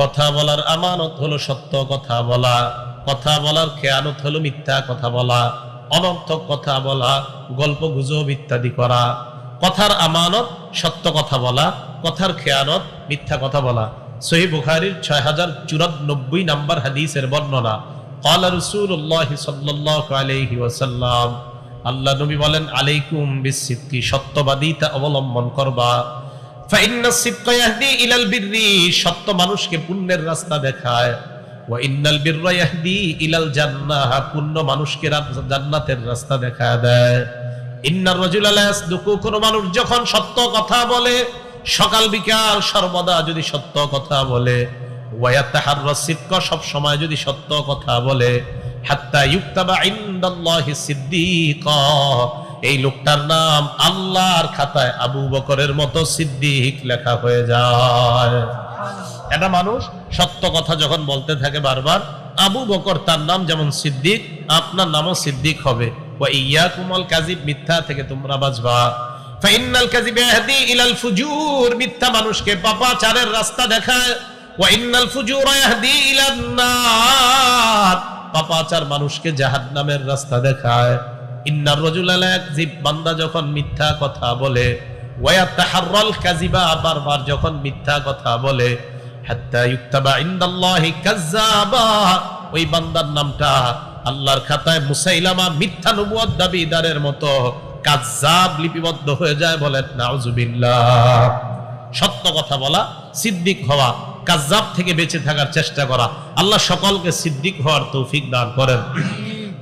কথা বলার আমানত হলো সত্য কথা বলা, কথা বলার খেয়ানত হলো মিথ্যা কথা বলা, অনর্থক কথা বলা, গল্প গুজব ইত্যাদি করা। কথার আমানত সত্য কথা বলা, কথার খেয়ানত মিথ্যা কথা বলা। সহিহ বুখারীর 6094 নম্বর হাদিসের বর্ণনা, ক্বালা রাসূলুল্লাহ সাল্লাল্লাহু আলাইহি ওয়াসাল্লাম, আল্লাহ নবী বলেন, আলাইকুম বিসসিদকি, সত্যবাদিতা অবলম্বন করবা। ফাইন্নাস সিদকা ইয়াহদি ইলাল বিররি, সত্য মানুষকে পুণ্যের রাস্তা দেখায়। ওয়া ইন্নাল বিররা ইয়াহদি ইলাল জান্নাহ, পুণ্য মানুষকে জান্নাতের রাস্তা দেখায় দেয়। ইন্নার রাজুলা লা ইয়াসদুকু, কোন মানুষ যখন সত্য কথা বলে, সকাল বিকাল সর্বদা যদি সত্য কথা বলে, ওয়া ইয়াতাহাররা সিদকা, সব সময় যদি সত্য কথা বলে, হাত্তা ইউকতাবা ইনদাল্লাহি সিদ্দিকা, এই লোকটার নাম আল্লাহর খাতায় আবু বকরের মতো সিদ্দিক লেখা হয়ে যায়। একটা মানুষ সত্য কথা যখন বলতে থাকে বারবার, আবু বকর তার নাম যেমন সিদ্দিক, আপনার নামও সিদ্দিক হবে। ওয়া ইয়াকুমুল কাযিব, মিথ্যা থেকে তোমরা বাঁচবা। ফাইন্নাল কাযিবা ইয়াহদি ইলাল ফুজুর, মিথ্যা মানুষকে পাপাচারের রাস্তা দেখায়। ওয়া ইন্নাল ফুজুরা ইয়াহদি ইলান নার, পাপাচার মানুষকে জাহান্নামের রাস্তা দেখায়। ইন্নার রাজুলা লা ইয়াকযিব, বান্দা যখন মিথ্যা কথা বলে, ওয়া ইয়াতাহাররাল কাযিবা, বারবার যখন মিথ্যা কথা বলে, হাত্তা ইউকতাবা ইনদাল্লাহি কাযযাবা, ওই বান্দার নামটা আল্লাহর খাতায় মুসাইলামা, মিথ্যা নবুয়ত দাবিদারের মতো কাযযাব লিপিবদ্ধ হয়ে যায়। বলেন নাউযুবিল্লাহ। সত্য কথা বলা, সিদ্দিক হওয়া, কাযযাব থেকে বেঁচে থাকার চেষ্টা করা। আল্লাহ সকলকে সিদ্দিক হওয়ার তৌফিক দান করেন।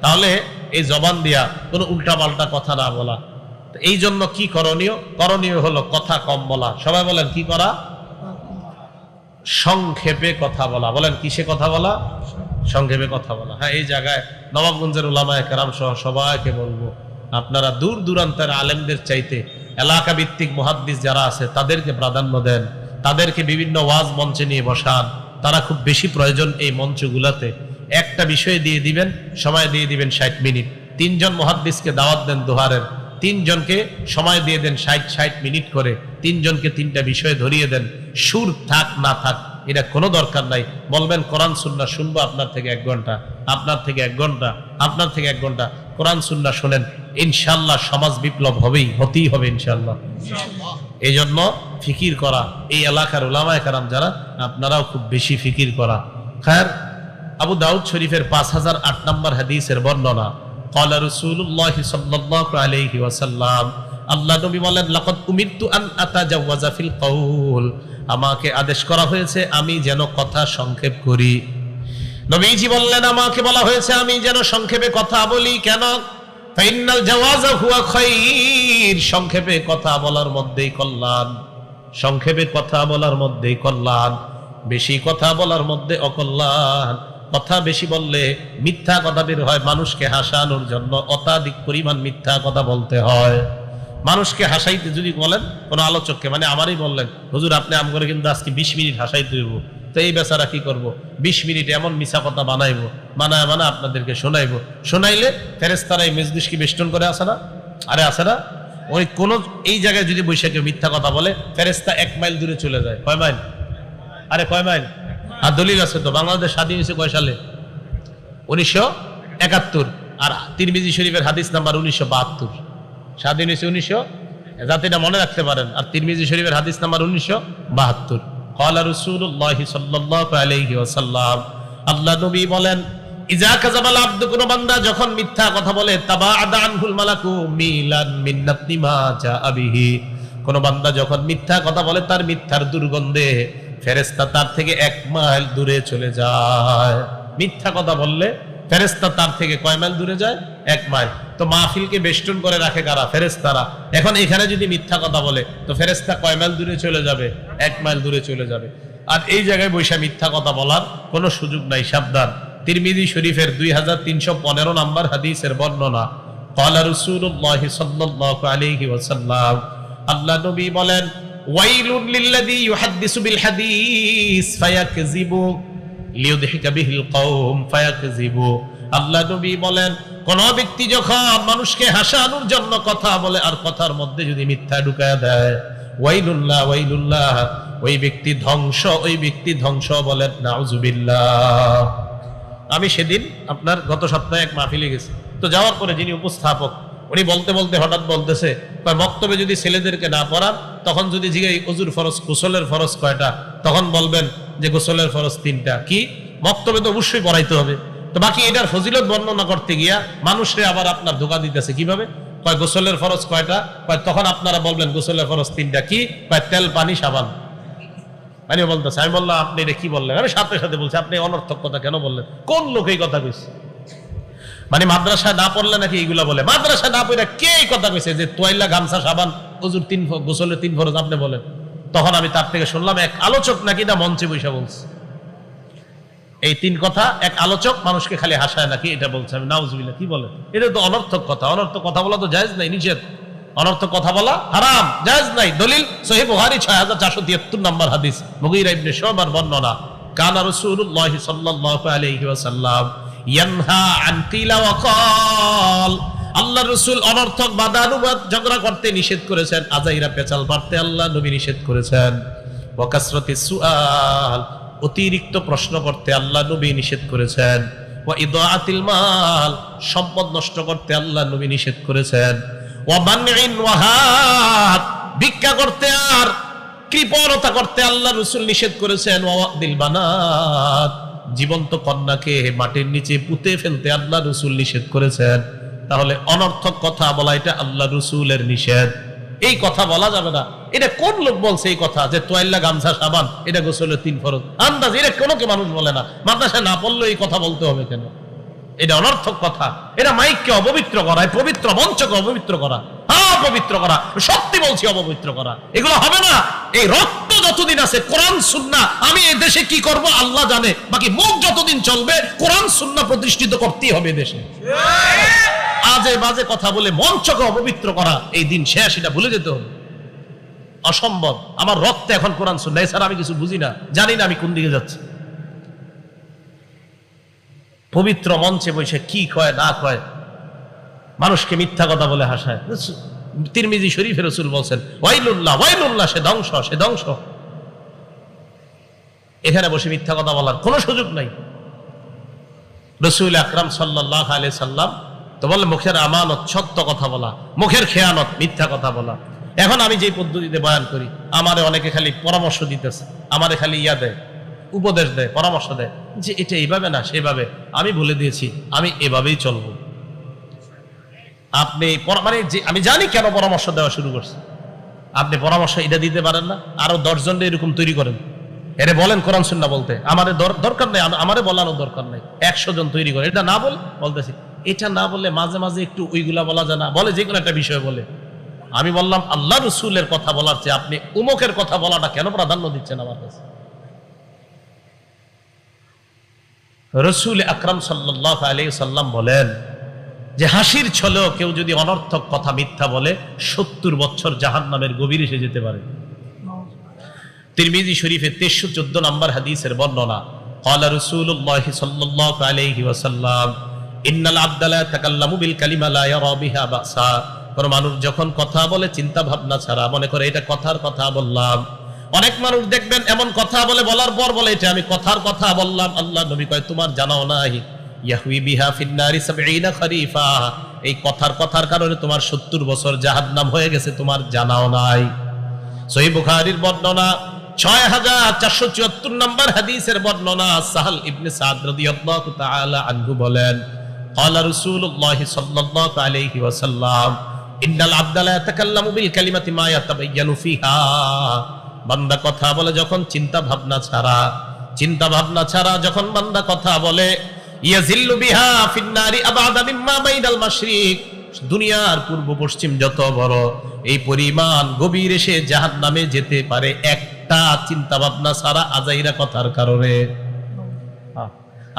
তাহলে এই জবান দিয়া কোনো উল্টাপাল্টা কথা না বলা। এই জন্য কি করণীয়? করণীয় হলো কথা কম বলা। সবাই বলেন কি করা? সংক্ষেপে কথা বলা। বলেন কিসে কথা বলা? সংক্ষেপে কথা বলা। হ্যাঁ, এই জায়গায় নবাবগঞ্জের উলামায়ে কেরাম সহ সবাইকে বলবো, আপনারা দূর দূরান্তের আলেমদের চাইতে এলাকা ভিত্তিক মুহাদ্দিস যারা আছে তাদেরকে প্রাধান্য দেন, তাদেরকে বিভিন্ন ওয়াজ মঞ্চে নিয়ে বসান। তারা খুব বেশি প্রয়োজন এই মঞ্চগুলোতে। একটা বিষয় দিয়ে দিবেন, সময় দিয়ে দিবেন 60 মিনিট। 3 জন মুহাদ্দিসকে দাওয়াত দেন দোহারের, 3 জনকে সময় দিয়ে দেন 60 মিনিট করে। 3 জনকে 3টা বিষয় ধরিয়ে দেন। সুর থাক না থাক এটা কোনো দরকার নাই। বলবেন কোরআন সুন্নাহ শুনবো আপনার থেকে 1 ঘন্টা, আপনার থেকে 1 ঘন্টা, আপনার থেকে 1 ঘন্টা। কোরআন সুন্নাহ শোনেন, ইনশাআল্লাহ সমাজ বিপ্লব হতেই হবে ইনশাআল্লাহ। এই জন্য ফিকির করা, এই এলাকার উলামায়ে কেরাম যারা, আপনারাও খুব বেশি ফিকির করা। খায়ের, আবু দাউদ শরীফের 5008 নম্বর হাদিসের বর্ণনা, ক্বালা রাসূলুল্লাহ সাল্লাল্লাহু আলাইহি ওয়াসাল্লাম, আল্লাহ নবী বলেন, লাকাদ উমিরতু আন আতাজাওয়াজা ফিল কওল, আমাকে আদেশ করা হয়েছে আমি যেন কথা সংক্ষেপ করি। নবীজি বললেন, আমাকে বলা হয়েছে আমি যেন সংক্ষেপে কথা বলি। কেন? ফাইনাল জাওয়াজা হুয়া খায়র, সংক্ষেপে কথা বলার মধ্যেই কল্যাণ। সংক্ষেপে কথা বলার মধ্যেই কল্যাণ, বেশি কথা বলার মধ্যে অকল্যাণ। কথা বেশি বললে মিথ্যা কথা বের হয়, মানুষকে হাসানোর জন্য অত্যাধিক পরিমাণ মিথ্যা কথা বলতে হয়। মানুষকে হাসাইতে যদি বলেন কোন আলোচককে, মানে আমারই বললেন, হুজুর আপনি আম করে কিন্তু আজকে 20 মিনিট হাসাইতে হইব, তো এই বেচারা কি করব? 20 মিনিট এমন মিছা কথা বানাইবো, বানায় আপনাদেরকে শোনাইবো। শোনাইলে ফেরেশতারা এই মেজলিসকে বেষ্টন করে আসে না? আরে আসে না? ওই কোন এই জায়গায় যদি বৈশা কেউ মিথ্যা কথা বলে, ফেরেশতা 1 মাইল দূরে চলে যায়। কয় মাইল? আরে কয় মাইল? আর দলিল আছে তো, বাংলাদেশ স্বাধীন হয়েছে কয় সালে? 1971। আর তিরমিজি শরীফের হাদিস নাম্বার 1972। স্বাধীন হয়েছে 1900, যাতে এটা মনে রাখতে পারেন। আর তিরমিজি শরীফের হাদিস নাম্বার 1972। ক্বালা রাসূলুল্লাহ সাল্লাল্লাহু আলাইহি ওয়াসাল্লাম, আল্লাহ নবী বলেন, ইজা কাযাবাল আবদু, কোন বান্দা যখন মিথ্যা কথা বলে, তাবাআদা আনহুল মালাকু মিলান মিন্নাতি মা জাআ বিহি, কোন বান্দা যখন মিথ্যা কথা বলে তার মিথ্যার দুর্গন্ধে ফেরেশতা তার থেকে 1 মাইল দূরে চলে যায়। মিথ্যা কথা বললে ফেরেশতা তার থেকে কয় মাইল দূরে যায়? 1 মাইল। তো মাহফিলকে বেষ্টন করে রাখে কারা? ফেরেশতারা। এখন এখানে যদি মিথ্যা কথা বলে তো ফেরেশতা কয় মাইল দূরে চলে যাবে? 1 মাইল দূরে চলে যাবে। আর এই জায়গায় বৈশা মিথ্যা কথা বলার কোনো সুযোগ নাই, সাবধান। তিরমিজি শরীফের 2315 নম্বর হাদিসের বর্ণনা, ক্বালা রাসূলুল্লাহ সাল্লাল্লাহু আলাইহি ওয়াসাল্লাম, আল্লাহ নবী বলেন, ওয়াইলুন লিল্লাযী ইউহাদ্দিসু বিল হাদিস ফায়াকযিবু লিইউদহিকা বিহিল কওম ফায়াকযিবু। আল্লাহ নবী বলেন, কোন ব্যক্তি যখন মানুষকে হাসানোর জন্য কথা বলে আর কথার মধ্যে যদি মিথ্যা ঢুকায় দেয়, ওয়াইলুল্লাহ ওয়াইলুল্লাহ, ওই ব্যক্তি ধ্বংস, ওই ব্যক্তি ধ্বংস। বলেন নাউজুবিল্লাহ। আমি সেদিন আপনার গত সপ্তাহে এক মাহফিলে গেছি, তো যাওয়ার পরে যিনি উপস্থাপক উনি বলতে বলতে হঠাৎ বলতেছে, বক্তব্যে যদি ছেলেদেরকে না পড়ান, তখন যদি জিজ্ঞাসা ওযুর ফরজ, গোসলের ফরজ কয়টা, তখন বলবেন যে গোসলের ফরজ 3টা। কি বক্তব্যে তো অবশ্যই পড়াইতে হবে। তো বাকি এটার ফজিলত বর্ণনা করতে গিয়া মানুষরে আবার আপনার ধোঁকা দিতেছে। কিভাবে? কয় গোসলের ফরজ কয়টা, কয় তখন আপনারা বলবেন গোসলের ফরজ 3টা। কি? কয় তেল, পানি, সাবান। আমি বলতেছে, আমি বললাম আপনি এটা কি বললেন? আমি সাথে সাথে বলছি আপনি অনর্থক কথা কেন বললেন? কোন লোক এই কথা কইছে? মানে মাদ্রাসায় না পড়লে নাকি এইগুলা বলে? মাদ্রাসায় না পড়ে কে এই কথা কইছে যে তোয়াইলা, গামছা, সাবান, ওযুর 3 গোসলের 3 ফরজ আপনি বলেন? তখন আমি তার থেকে শুনলাম এক আলোচক নাকি না মঞ্চে বসে বলছে এই 3 কথা। এক আলোচক মানুষকে খালি হাসায় নাকি এটা বলছে। আমি নাউজুবিল্লাহ, কি বলে? এটা তো অনর্থক কথা। অনর্থক কথা বলা তো জায়েজ নাই, নিষেধ। অনর্থক কথা বলা হারাম, জায়েজ নাই। দলিল সহিহ বুখারী 6473 নম্বর হাদিস, মুগীরা ইবনে শুবার বর্ণনা। কানা রাসূলুল্লাহ সাল্লাল্লাহু আলাইহি ওয়াসাল্লাম ইয়ানহা আন কিলা ওয়া ক্বাল। আল্লাহর রাসূল অনর্থক বাদানুবাদ, ঝগড়া করতে নিষেধ করেছেন। আজাইরা পেচাল পারতে আল্লাহ নবী নিষেধ করেছেন। ওয়া কাসরাতিস সুআল, অতিরিক্ত প্রশ্ন করতে আল্লাহ নবী নিষেধ করেছেন। ওয়া ইদাআতিল মাল, সম্পদ নষ্ট করতে আল্লাহ নবী নিষেধ করেছেন। ওয়া মানইন ওয়াহাত, ভিক্ষা করতে আর কৃপণতা করতে আল্লাহ রাসূল নিষেধ করেছেন। ওয়া ওয়াদিল বানাত, জীবন্ত কন্যাকে মাটির নিচে পুঁতে ফেলতে আল্লাহ রাসূল নিষেধ করেছেন। তাহলে অনর্থক কথা বলা এটা আল্লাহ রাসূলের নিষেধ। এই কথা বলা যাবে না। এটা কোন লোক বলছে এই কথা যে তোয়াইল্লা, গামছা, সাবান এটা গোসলের 3 ফরজ? আন্দাজ এটা কোনো কে মানুষ বলে না। মাদ্রাসায় না পড়লে এই কথা বলতে হবে কেন? এটা অনর্থক কথা। এটা মাইককে অপবিত্র করা, পবিত্র মঞ্চকে অপবিত্র করা। হ্যাঁ, অপবিত্র করা, সত্যি বলছি, অপবিত্র করা। এগুলো হবে না। এই রক্ত যতদিন আছে, কোরআন সুন্নাহ, আমি এই দেশে কি করব আল্লাহ জানে। বাকি মুখ যতদিন চলবে, কোরআন সুন্নাহ প্রতিষ্ঠিত করতেই হবে দেশে। আজে বাজে কথা বলে মঞ্চকে অপবিত্র করা, এই দিন শেষ, এটা ভুলে যেতে হবে। অসম্ভব। আমার রক্তে এখন কোরআন সুন্নাহ, এছাড়া আমি কিছু বুঝি না, জানি না আমি কোন দিকে যাচ্ছি। পবিত্র মঞ্চে বসে কি কয় না কয়, মানুষকে মিথ্যা কথা বলে হাসায়। তিরমিজি শরীফে রাসূল বলছেন, ওয়াইলুল্লাহ, ওয়াইলুল্লাহ, সে ধ্বংস, সে ধ্বংস। এখানে বসে মিথ্যা কথা বলার কোনো সুযোগ নাই। রাসূল আকরাম সাল্লাল্লাহু আলাইহি সাল্লাম তো বলে মুখের আমানত, সত্য কথা বলা, মুখের খেয়ানত, মিথ্যা কথা বলা। এখন আমি যে পদ্ধতিতে বয়ান করি, আমারে অনেকে খালি পরামর্শ দিতেছে, আমারে খালি ইয়া দেয়, উপদেশ দেয়, পরামর্শ দেয় যে এটা এইভাবে না সেভাবে। আমি বলে দিয়েছি আমি এভাবেই চলবো। আপনি মানে আমি জানি কেন পরামর্শ দেওয়া শুরু করছে। আপনি পরামর্শ এটা দিতে পারেন না, আরো 10 জন এরকম তৈরি করেন, এরে বলেন কোরআন সুন্নাহ বলতে। আমাদের দরকার নেই, আমারে বলানোর দরকার নেই। 100 জন তৈরি করে। এটা না বলতেছি, এটা না বললে মাঝে মাঝে একটু ওইগুলা বলা যায় না, বলে যে কোনো একটা বিষয় বলে। আমি বললাম আল্লাহ রাসূলের কথা বলার চেয়ে আপনি উমুকের কথা বলাটা কেন প্রাধান্য দিচ্ছেন আমার কাছে? রাসূল আকরাম সাল্লাল্লাহু আলাইহি সাল্লাম বলেন যে হাসির ছলেও কেউ যদি অনর্থক কথা, মিথ্যা বলে 70 বছর জাহান্নামের গভীরে এসে যেতে পারে। তিরমিজি শরীফে 1314 নম্বর হাদিসের বর্ণনা। ক্বালা রাসূলুল্লাহ সাল্লাল্লাহু আলাইহি ওয়াসাল্লাম, ইন্নাল আবদা লা ইয়াতাকাল্লামু বিল কালিমা লা ইয়ারা বিহা বাসা। কোন মানুষ যখন কথা বলে চিন্তা ভাবনা ছাড়া, মনে করে এটা কথার কথা বললাম। অনেক মানুষ দেখবেন এমন কথা বলে, বলার পর বলে এটা আমি কথার কথা বললাম। আল্লাহ নবী কয় তোমার জানাও নাই, ইয়াহউই বিহা ফিন নারি 70 খরিফা, এই কথার কারণে তোমার 70 বছর জাহান্নাম হয়ে গেছে, তোমার জানাও নাই। সহিহ বুখারীর বর্ণনা 6474 নম্বর হাদিসের বর্ণনা। সাহল ইবনে সাদ রাদিয়াল্লাহু তাআলা আনহু বলেন, ক্বালা রাসূলুল্লাহ সাল্লাল্লাহু আলাইহি ওয়াসাল্লাম, ইন্নাল আবদা লা ইয়াতাকাল্লামু বিল কালিমাতি মা ইয়াতাবায়্যানু ফিহা। বান্দা কথা বলে যখন চিন্তা ভাবনা ছাড়া যখন বান্দা কথা বলে, ইয়াজিল্লু বিহা ফিন নারি আবাদা মিম্মা বাইনাল মাশরিক, দুনিয়ার পূর্ব পশ্চিম যত বড়, এই পরিমাণ গভীর এসে জাহান্নামে যেতে পারে একটা চিন্তা ভাবনা ছাড়া, আজাইরা কথার কারণে।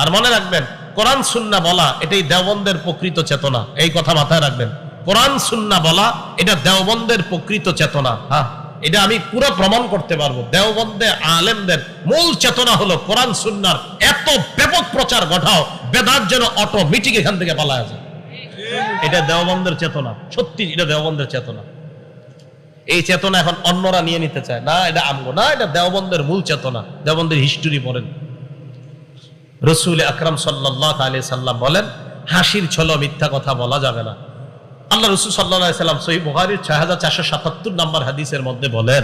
আর মনে রাখবেন, কোরআন সুন্নাহ বলা এটাই দেওবন্দের প্রকৃত চেতনা। এই কথা মাথায় রাখবেন, কোরআন সুন্নাহ বলা এটা দেওবন্দের প্রকৃত চেতনা। হ্যাঁ, এটা আমি পুরো প্রমাণ করতে পারবো। দেওবন্দে আলেমদের মূল চেতনা হলো কোরআন সুন্নাহর এত ব্যাপক প্রচার ঘটাও, বেদাত যেন অটোমেটিক এখান থেকে পালায় যায়। এটা দেওবন্দের চেতনা, সত্যি এটা দেওবন্দের চেতনা। এই চেতনা এখন অন্যরা নিয়ে নিতে চায় না, এটা আমগো না, এটা দেওবন্দের মূল চেতনা। দেওবন্দের হিস্টোরি পড়েন। রাসূল আকরাম সাল্লাল্লাহু আলাইহি সাল্লাম বলেন, হাসির ছলে মিথ্যা কথা বলা যাবে না। আল্লাহ রাসূল সাল্লাল্লাহু আলাইহি সাল্লাম সহিহ বুখারীর 6477 নম্বর হাদিসের মধ্যে বলেন,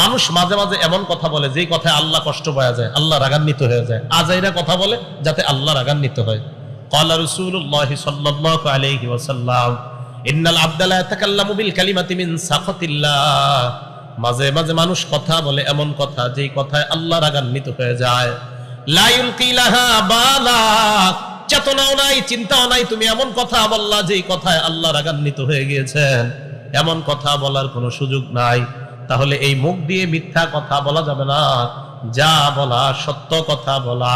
মানুষ মাঝে মাঝে এমন কথা বলে যেই কথায় আল্লাহ কষ্ট পাওয়া যায়, আল্লাহ রাগান্বিত হয়ে যায়। আজাইরা কথা বলে যাতে আল্লাহ রাগান্বিত হয়। ক্বালা রাসূলুল্লাহ সাল্লাল্লাহু আলাইহি ওয়াসাল্লাম, ইন্নাল আবদা লা ইয়াতাকাল্লামু বিল কালিমাতি মিন সাখাতিল্লাহ। মাঝে মাঝে মানুষ কথা বলে এমন কথা যেই কথায় আল্লাহ রাগান্বিত হয়ে যায়। লা ইউলকি লাহা বালা, চেতনাও নাই, চিন্তাও নাই, তুমি এমন কথা বললা যেই কথায় আল্লাহ রাগান্বিত হয়ে গিয়েছেন। এমন কথা বলার কোনো সুযোগ নাই। তাহলে এই মুখ দিয়ে মিথ্যা কথা বলা যাবে না, যা বলা সত্য কথা বলা।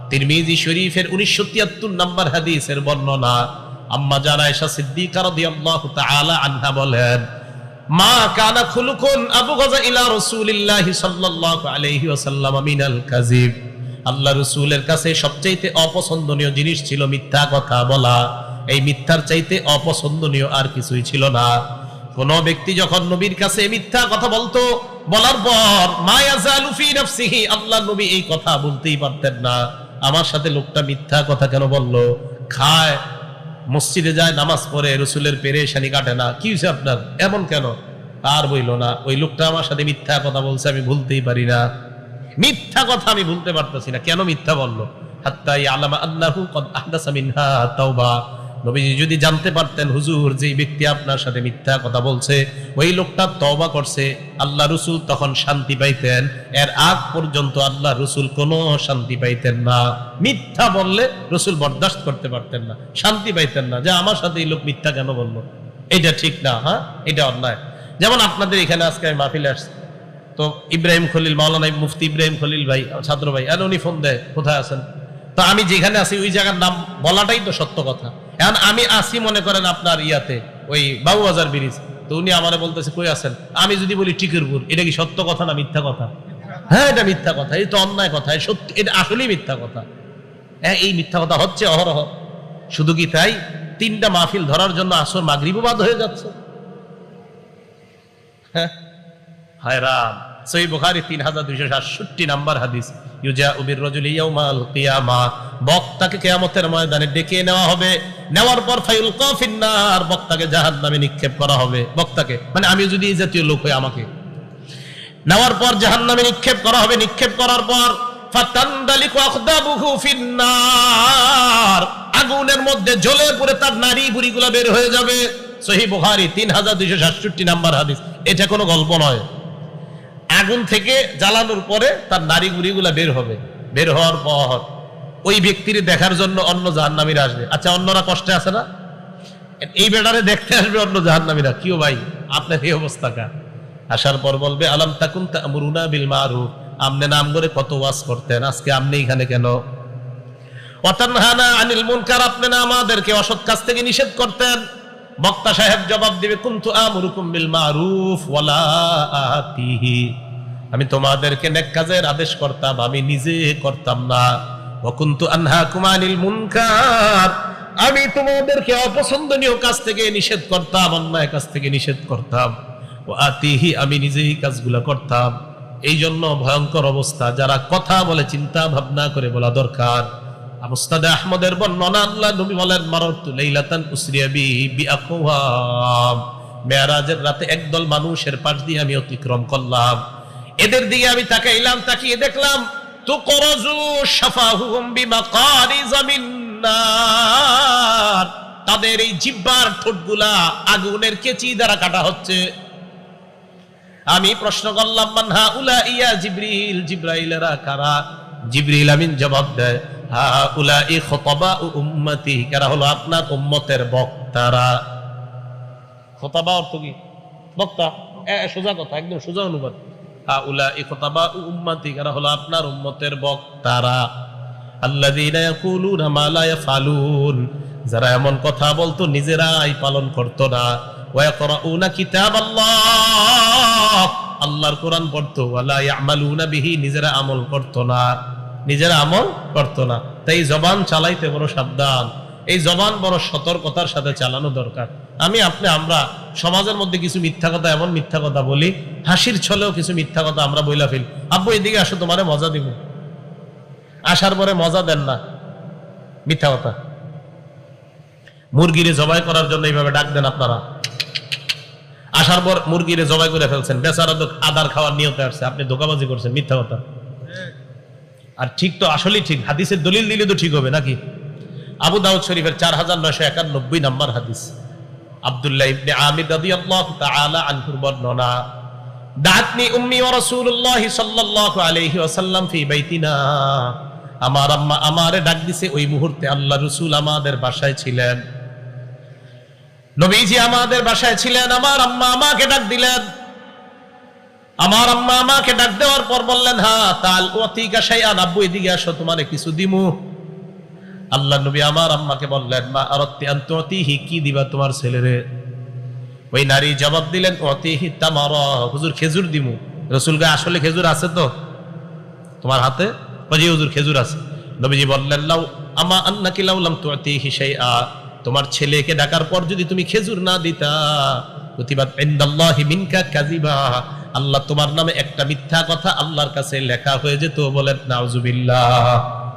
তিরমিজি শরীফের 1973 নম্বর হাদিসের বর্ণনা, আম্মা জান আয়েশা সিদ্দিকা রাদিয়াল্লাহু তাআলা আনহা বলেন, মা কানা খুলুকুন আবগাযা ইলা রাসূলিল্লাহি সাল্লাল্লাহু আলাইহি ওয়াসাল্লাম মিনাল কাযিব। আল্লাহ রাসূলের কাছে সবচেয়ে অপছন্দনীয় জিনিস ছিল মিথ্যা কথা বলা। এই মিথ্যার চাইতে অপছন্দনীয় আর কিছুই ছিল না। কোন ব্যক্তি যখন নবীর কাছে মিথ্যা কথা বলতো, বলার পর মা ইয়াজালু ফি নাফসিহি, আল্লাহ নবী এই কথা বলতেই পারতেন না, আমার সাথে লোকটা মিথ্যা কথা কেন বললো? খায়, মসজিদে যায়, নামাজ পড়ে, রাসূলের পেরেশানি কাটে না, কি হইছে আপনার, এমন কেন? আর বইলো না, ওই লোকটা আমার সাথে মিথ্যা কথা বলছে, আমি ভুলতেই পারি না। মিথ্যা কথা আমি ভুলতে পারতেছি না, কেন মিথ্যা বললো? হাত্তা ইয়ালামা আন্নাহু ক্বাদ আহদাসা মিনহা তাওবা। নবীজি যদি জানতে পারতেন হুজুর যে ব্যক্তি আপনার সাথে মিথ্যা কথা বলছে ওই লোকটা তওবা করছে, আল্লাহ রাসূল তখন শান্তি পাইতেন। এর আগ পর্যন্ত আল্লাহ রাসূল কোনো শান্তি পাইতেন না। মিথ্যা বললে রাসূল বরদাস্ত করতে পারতেন না, শান্তি পাইতেন না, যে আমার সাথে এই লোক মিথ্যা কেন বললো, এটা ঠিক না, হ্যাঁ এটা অন্যায়। যেমন আপনাদের এখানে আজকে আমি মাহফিলে আসছি, তো ইব্রাহিম খলিল, মাওলানা মুফতি ইব্রাহিম খলিল ভাই, ছাত্র ভাই, আর উনি ফোন দেয় কোথায় আছেন, তো আমি যেখানে আছি ওই জায়গার নাম বলাটাই তো সত্য কথা। এখন আমি আসি মনে করেন আপনার ইয়াতে ওই বাবুবাজার ব্রিজ, তো উনি আমারে বলতেছে কই আছেন, আমি যদি বলি টিকিরপুর, এটা কি সত্য কথা না মিথ্যা কথা? হ্যাঁ এটা মিথ্যা কথা, এই তো অন্যায় কথা, সত্যি এটা আসলেই মিথ্যা কথা। হ্যাঁ এই মিথ্যা কথা হচ্ছে অহরহ। শুধু কি তাই, 3টা মাহফিল ধরার জন্য আসর মাগরিবও বাদ হয়ে যাচ্ছে। হ্যাঁ হায়রান। সহিহ বুখারী 3267 নাম্বার হাদিস, ইউজাউ বির-রাজুলি ইয়াউমাল কিয়ামা, বক্তাকে কিয়ামতের ময়দানে ডেকে নেওয়া হবে, নেওয়ার পর ফায়ুলকা ফিন-নার, বক্তাকে জাহান্নামে নিক্ষেপ করা হবে। বক্তাকে মানে আমি যদি এই জাতীয় লোক হই, আমাকে নেওয়ার পর জাহান্নামে নিক্ষেপ করা হবে। নিক্ষেপ করার পর ফাতানদালিকু আখদাবুহু ফিন-নার, আগুনের মধ্যে জ্বলে পুড়ে তার নারী বুড়িগুলো বের হয়ে যাবে। সহিহ বুখারী 3267 নাম্বার হাদিস। এটা কোনো গল্প নয়। আগুন থেকে জ্বালানোর পরে তার নারী বুড়িগুলা বের হবে। বের হওয়ার পর ওই ব্যক্তির দেখার জন্য অন্য জাহান্নামীরা আসবে। আচ্ছা অন্যরা কষ্টে আছে না, এই বেটারে দেখতে আসবে অন্য জাহান্নামীরা, কিও ভাই আপনার এই অবস্থা কা? আসার পর বলবে আলাম তাকুন তা'মুরুনা বিল মারুফ, আপনি নাম করে কত ওয়াজ করতেন, আজকে আপনি এখানে কেন? ওয়া তানহানা আনিল মুনকার, আপনি না আমাদেরকে অসৎ কাজ থেকে নিষেধ করতেন। বক্তা সাহেব জবাব দিবে কুনতু আমুরুকুম বিল মারুফ ওয়ালা আতিহি, আমি তোমাদেরকে নেক কাজের আদেশ করতাম, আমি নিজে করতাম না। ওয়া কুনতু আনহাকুম আনিল মুনকার, আমি তোমাদেরকে অপছন্দনীয় কাজ থেকে নিষেধ করতাম, অন্যায় কাজ থেকে নিষেধ করতাম। ওয়া আতিহি, আমি নিজেই কাজগুলো করতাম। এই জন্য ভয়ঙ্কর অবস্থা, যারা কথা বলে চিন্তা ভাবনা করে বলা দরকার। মুসনাদে আহমদের বর্ণনা, আল্লাহ নবী বলেন মারাতু লাইলাতান উসরিয়া বি বিআকওয়াম, মেরাজের রাতে একদল মানুষের পাশ দিয়ে আমি অতিক্রম করলাম। এদের দিকে আমি তাকাইলাম, তাকিয়ে দেখলাম তুকরাজু শাফাহুম বিমাকারিজ মিন নার, তাদের এই জিহ্বার ঠোঁটগুলা আগুনের কেচি দ্বারা কাটা হচ্ছে। আমি প্রশ্ন করলাম মান হাউলা ইয়া জিবরিল, জিবরাইলেরা কারা? জিবরিল আমিন জবাব দেয় হাউলাই খুতাবাউ উম্মতি, কারা হলো আপনার উম্মতের বক্তারা। খুতাবা অর্থ কি? বক্তা, সোজা কথা, একদম সোজা অনুবাদ। হাউলাই খুতাবাউ উম্মতি, কারা হলো আপনার উম্মতের বক্তারা। আল্লাযীনা ইয়াকুলুনা মা লা ইয়াফআলুন, যারা এমন কথা বলতো নিজেরাই পালন করতো না। ওয়া ইয়াকরাউনা কিতাবাল্লাহ, আল্লাহর কোরআন পড়তো। ওয়ালা ইয়ামালুনা বিহি, নিজেরা আমল করতো না, নিজেরা আমল করতো না। তাই জবান চালাইতে বড় সাবধান, এই জবান বড় সতর্কতার সাথে চালানো দরকার। আমরা সমাজের মধ্যে কিছু মিথ্যা কথা, এমন মিথ্যা কথা বলি, হাসির ছলেও কিছু মিথ্যা কথা আমরা বইলা ফেলি। আব্বু এদিকে আসো, তোমারে মজা দিব। আসার পরে মজা দেন না, মিথ্যা কথা। মুরগিরে জবাই করার জন্য এইভাবে ডাক দেন আপনারা, আসার পর মুরগিরে জবাই করে ফেলছেন, বেচারা তো আদার খাওয়ার নিয়তে আসছে, আপনি ধোঁকাবাজি করছেন, মিথ্যা কথা। আর ঠিক তো আসলেই ঠিক, হাদিসের দলিল দিলে তো ঠিক হবে নাকি? আবু দাউদ শরীফের 4991 নম্বর হাদিস, আব্দুল্লাহ ইবনে আমির রাদিয়াল্লাহু তাআলা আনহুর বর্ণনা, দাতনি উম্মি ওয়া রাসূলুল্লাহ সাল্লাল্লাহু আলাইহি ওয়াসাল্লাম ফি বাইতিনা, আমার আম্মা আমারে ডাক দিছে। ওই মুহূর্তে আল্লাহ রাসূল আমাদের বাসায় ছিলেন, নবীজি আমাদের বাসায় ছিলেন। আমার আম্মা আমাকে ডাক দিলেন। আমার আম্মা আমাকে ডাক দেওয়ার পর বললেন, হ্যাঁ তাল ওয়াতিকা শাইআন, আব্বু এদিকে আসো, তোমারে কিছু দিমু। আল্লাহ নবী আমার আম্মাকে বললেন, মা আরাতি আন তুতিহি, কি দিবা তোমার ছেলেরে? ওই নারী জবাব দিলেন, উতিহি তামারা, হুজুর খেজুর দিমু। রাসূল কে আসলে খেজুর আছে তো তোমার হাতে? জি হুজুর খেজুর আছে। নবীজি বললেন, লাউ আমা আন্নাকি লাউ লাম তুতিহি শাইআ, তোমার ছেলেকে ডাকার পর যদি তুমি খেজুর না দিতা, কুতিবাত ইনদাল্লাহি মিনকা কাযিবা, আল্লাহ তোমার নামে একটা মিথ্যা কথা আল্লাহর কাছে লেখা হয়ে যেত। বলেন নাউজুবিল্লাহ।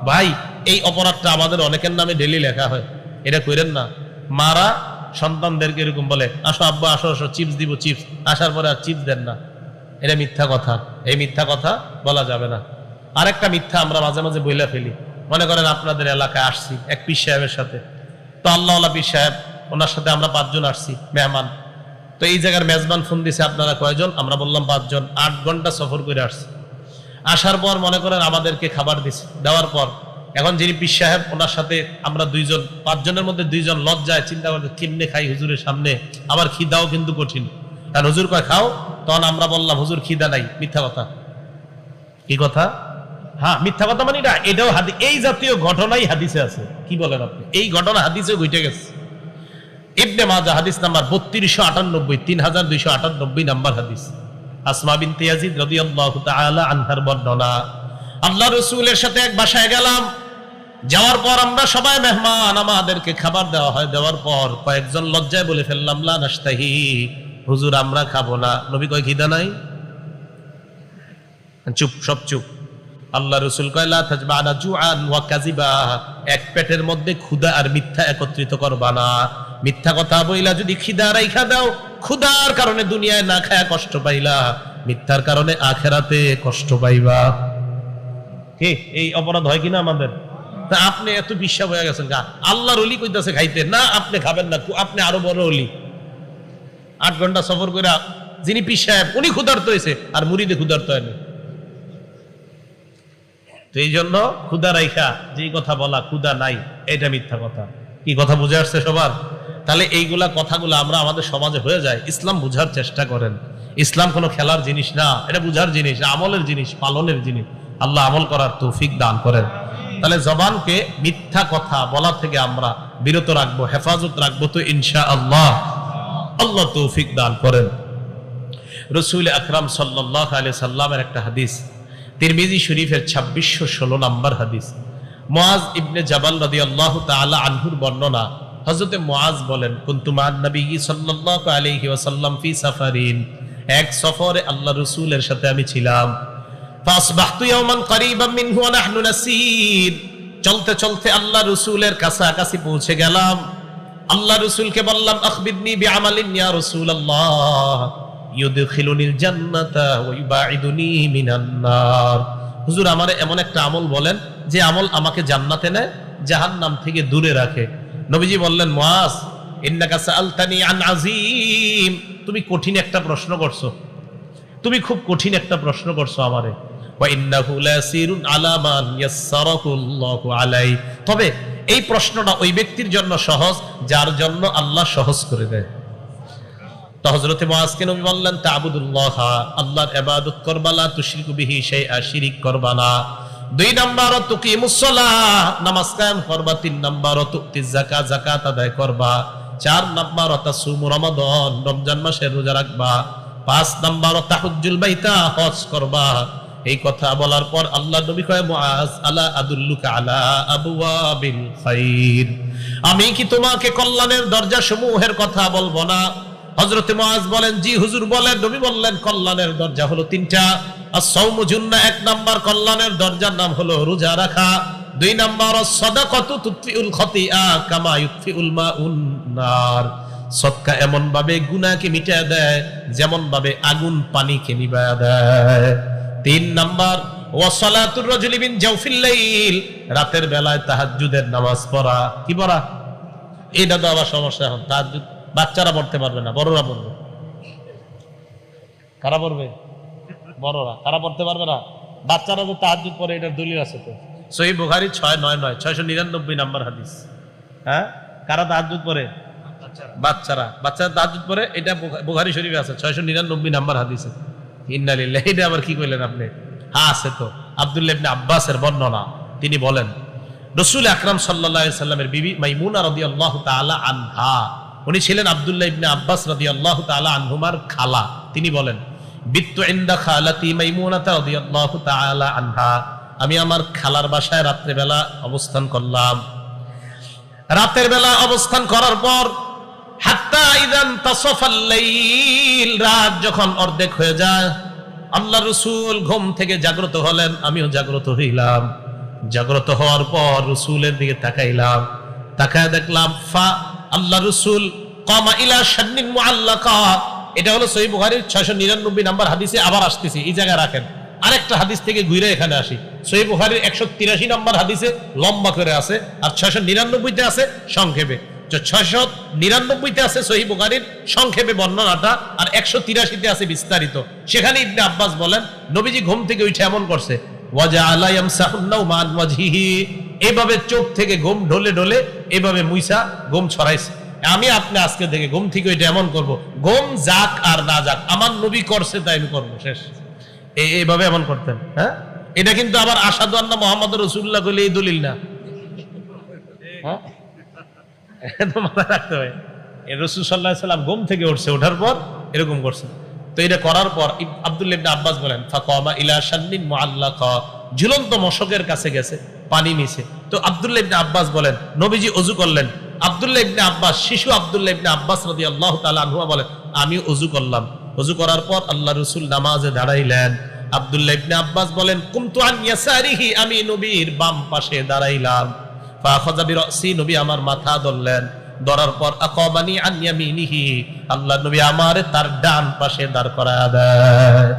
ভাই এই অপরাধটা আমাদের অনেকের নামে ডেইলি লেখা হয়, এটা কইরেন না। মারা সন্তানদেরকে এরকম বলে, আসো আব্বা আসো আসো, চিপস দিব, চিপস, আসার পরে আর চিপস দেন না, এটা মিথ্যা কথা। এই মিথ্যা কথা বলা যাবে না। আরেকটা মিথ্যা আমরা মাঝে মাঝে বইলা ফেলি। মনে করেন আপনাদের এলাকায় আসছি এক পীর সাহেবের সাথে, তো আল্লাহওয়ালা পীর সাহেব, ওনার সাথে আমরা 5 জন আসছি মেহমান। তো এই জায়গার মেজবান ফোন দিছে, আপনারা কয়জন? আমরা বললাম 5 জন। 8 ঘন্টা সফর করে আসছি। আসার পর মনে করেন আমাদেরকে খাবার দিছে, দেওয়ার পর এখন যিনি পীর সাহেব, ওনার সাথে আমরা 2 জন, 5 জনের মধ্যে 2 জন লজ্জায় চিন্তা করতে কেমনে খাই হুজুরের সামনে, আবার খিদাও কিন্তু কঠিন, কারণ হুজুর কয় খাও। তখন আমরা বললাম, হুজুর খিদা নাই। মিথ্যা কথা। কি কথা? হ্যাঁ মিথ্যা কথা। মানে এটাও হাদিস, এই জাতীয় ঘটনাই হাদিসে আছে। কি বলেন আপনি? এই ঘটনা হাদিসে ঘটে গেছে। ইবনে মাজাহ হাদিস নাম্বার 3298, 3298 নাম্বার হাদিস। আসমা বিনতে ইয়াজিদ রাদিয়াল্লাহু তাআলা আনহার বর্ণনা, আল্লাহ রাসূলের সাথে এক বাসায় গেলাম। যাওয়ার পর আমরা সবাই মেহমান, আমাদেরকে খাবার দেওয়া হয়। দেওয়ার পর কয়েকজন লজ্জায় বলে ফেললাম, লা নাশতাহি, হুজুর আমরা খাবো না। নবী কয় খিদা নাই? চুপ, সব চুপ। আল্লাহ রাসূল কয়, লা তাজবানা জুআন ওয়া কাযিবা, এক পেটের মধ্যে ক্ষুধা আর মিথ্যা একত্রিত করবা না। মিথ্যা কথা বইলা যদি খিদা রাইখা দাও, ক্ষুধার কারণে দুনিয়ায় না খায়া কষ্ট পাইলা, মিথ্যার কারণে আখিরাতে কষ্ট পাইবা। কি এই অপরাধ হয় কিনা আমাদের? তা আপনি এত বিশ্বাস হয়ে গেছেন, আল্লাহর ওলি কইতাছে খাইতে না, আপনি খাবেন না, আপনি আরো বড় ওলি। 8 ঘন্টা সফর করে যিনি পীর সাহেব, উনি ক্ষুধার্ত হয়েছে, আর মুরিদে ক্ষুধার্ত হয়নি। তো এই জন্য ক্ষুধা রাইখা যে কথা বলা, ক্ষুধা নাই, এটা মিথ্যা কথা। কি কথা বুঝে আসছে সবার? তাহলে এইগুলা কথাগুলো আমরা আমাদের সমাজে হয়ে যায়। ইসলাম বুঝার চেষ্টা করেন। ইসলাম কোনো খেলার জিনিস না, এটা বুঝার জিনিস, আমলের জিনিস, পালনের জিনিস। আল্লাহ আমল করার তৌফিক দান করেন। তাহলে জবানকে মিথ্যা কথা বলা থেকে আমরা বিরত রাখবো, হেফাজত রাখবো তো ইনশাআল্লাহ। আল্লাহ তৌফিক দান করেন। রাসূল আকরাম সাল্লাল্লাহু আলাইহি সাল্লামের একটা হাদিস, তিরমিজি শরীফের 2616 নম্বর হাদিস। মুআজ ইবনে জাবাল রাদিয়াল্লাহু তাআলা আনহুর বর্ণনা, হযরতে মুআজ বলেন, কুনতু মা'আন নবী সাল্লাল্লাহু আলাইহি ওয়াসাল্লাম ফি সাফারিন, এক সফরে আল্লাহ রাসূলের সাথে আমি ছিলাম। ফাসবাহতু ইয়াওমান করিবাম মিনহু ওয়া নাহনু নাসির, চলতে চলতে আল্লাহ রাসূলের কাছাকাছি পৌঁছে গেলাম। আল্লাহ রাসূলকে বললাম, আখবিরনি বিআমালিন ইয়া রাসূলুল্লাহ ইউদখিলুনিল জান্নাতা ওয়া ইউবাইদুনি মিনান নার। হুজুর আমারে এমন একটা আমল বলেন যে আমল আমাকে জান্নাতে নেয়, জাহান্নাম থেকে দূরে রাখে। নবীজি বললেন, মুআজ ইন্নাকা সাআলতানি আন আযীম, তুমি কঠিন একটা প্রশ্ন করছো, তুমি খুব কঠিন একটা প্রশ্ন করছো আমারে। ওয়া ইন্নাহু লাসিরুন আলা মান ইয়াসসারাহুল্লাহু আলাই, তবে এই প্রশ্নটা ওই ব্যক্তির জন্য সহজ যার জন্য আল্লাহ সহজ করে দেয়। তো হযরতে মুআজকে নবী বললেন, তা'বুদুল্লাহ, আল্লাহর ইবাদত করবা, লা তুশরিকু বিহি শাইআ, শিরিক করবা না। 2 নাম্বার তুকিমুস সালাহ, নামাজ কায়েম করবা। 3 নাম্বার তুতিজ যাকাত, যাকাত আদায় করবা। 4 নাম্বার তাসুমু রমাদান, রমজান মাসে রোজা রাখবা। 5 নাম্বার তাহুজ্জুল বাইতা, হজ করবা। এই কথা বলার পর আল্লাহ নবী কয়, মুআজ আলা আদুল্লুকা আলা আবওয়াবিল খাইর, আমি কি তোমাকে কল্যাণের দরজা সমূহের কথা বলবো না? হযরত মুআজ বলেন, জি হুজুর বলেন। নবী বললেন, কল্যাণের দরজা হলো তিনটা। আস-সাওমু জুন্নাহ, এক নাম্বার কল্যাণের দরজার নাম হলো রোজা রাখা। দুই নাম্বার আস-সাদাকাতু তুতফিউল খাতিআ কামা ইউতফিউল মাউন নার, সদকা এমন ভাবে গুনাহকে মিটায় দেয় যেমন ভাবে আগুন পানিকে নিভায়া দেয়। তিন নাম্বার ওয়াসালাতুর রাজুলি মিন জাওফিল লাইল, রাতের বেলায় তাহাজ্জুদের নামাজ পড়া। কি পড়া? এটা তো আবার সমস্যা। এখন তাহাজ্জুদ বাচ্চারা পড়তে পারবে না, বড়রা পড়বে। কারা পড়বে? বড়রা। কারা পড়তে পারবে না? বাচ্চারা তো তাহাজ্জুদ পড়ে, এটার দলিল আছে তো। সহিহ বুখারী 699 699 নাম্বার হাদিস। হ্যাঁ, কারা তাহাজ্জুদ পড়ে? বাচ্চারা। বাচ্চারা তাহাজ্জুদ পড়ে, এটা বুখারী শরীফে আছে 699 নাম্বার হাদিসে। ইন্না লিল্লাহি, এটা আবার কি কইলেন আপনি? হ্যাঁ আছে তো। আব্দুল্লাহ ইবনে আব্বাসের বর্ণনা, তিনি বলেন রাসূল আকরাম সাল্লাল্লাহু আলাইহি সাল্লামের বিবি মাইমুনা রাদিয়াল্লাহু তাআলা আনহা, উনি ছিলেন আব্দুল্লাহ ইবনে আব্বাস রাদিয়াল্লাহু তাআলা আনহুমার খালা। তিনি বলেন, বিত্তু ইনদা খালাতি মাইমুনা রাদিয়াল্লাহু তাআলা আনহা, আমি আমার খালার বাসায় রাতের বেলা অবস্থান করলাম। রাতের বেলা অবস্থান করার পর হাত্তা ইযান তাসাফাল লাইল, রাত যখন অর্ধেক হয়ে যায়, আল্লাহ রাসূল ঘুম থেকে জাগ্রত হলেন, আমিও জাগ্রত হইলাম। জাগ্রত হওয়ার পর রাসূলের দিকে তাকাইলাম, তাকায় দেখলাম ফা আল্লাহ রাসূল কামা ইলা শান্নিন মুআল্লাকা। এটা হলো সহিহ বুখারীর 699 নাম্বার হাদিসে। আবার আসতেছি, এই জায়গায় রাখেন। আরেকটা হাদিস থেকে ঘুরে এখানে আসি। সহিহ বুখারীর 183 নাম্বার হাদিসে লম্বা করে আছে, আর 699 তে আছে সংক্ষেপে। 699 তে আছে সহিহ বুখারীর সংক্ষেপে বর্ণনাটা, আর 183 তে আছে বিস্তারিত। সেখানে ইবনে আব্বাস বলেন, নবীজি ঘুম থেকে উঠে এমন করছে, ওয়াজআলা ইয়ামসাহুন নাওমা আন ওয়াজহিহি, এভাবে চোখ থেকে ঘুম ঢলে ঢলে এভাবে মুইসা ঘুম ছড়াইছে। আমি আপনি আজকে থেকে ঘুম থেকে এটা এমন করব, ঘুম যাক আর না যাক, আমার নবী করছে তাই আমি করবো, শেষ। এইভাবে এমন করতেন। হ্যাঁ, এটা কিন্তু আবার আশহাদু আন্না মুহাম্মাদুর রাসূলুল্লাহ কইলে এই দলিল না। হ্যাঁ, এটা মাথায় রাখতে হয়। রাসূল সাল্লাল্লাহু আলাইহি সাল্লাম ঘুম থেকে উঠছে, ওঠার পর এরকম করছে। তো এটা করার পর আব্দুল্লাহ ইবনে আব্বাস বলেন, ফাকামা ইলা শান্নিন মুআল্লাকা, ঝুলন্ত মশকের কাছে গেছে, পানি নিছে। তো আব্দুল্লাহ ইবনে আব্বাস বলেন, নবীজি ওযু করলেন। আব্দুল্লাহ ইবনে আব্বাস, শিশু আব্দুল্লাহ ইবনে আব্বাস রাদিয়াল্লাহু তাআলা আনহু বলেন, আমি ওযু করলাম। ওযু করার পর আল্লাহ রাসূল নামাজে দাঁড়াইলেন। আব্দুল্লাহ ইবনে আব্বাস বলেন, কুমতু আন ইয়াসারিহি, আমি নবীর বাম পাশে দাঁড়াইলাম। ফাখাযা বিরাসি, নবী আমার মাথা ধরলেন। ধরার পর আকাবানি আন ইয়ামিনিহি, আল্লাহ নবী আমারে তার ডান পাশে দাঁড় করায়া দেয়।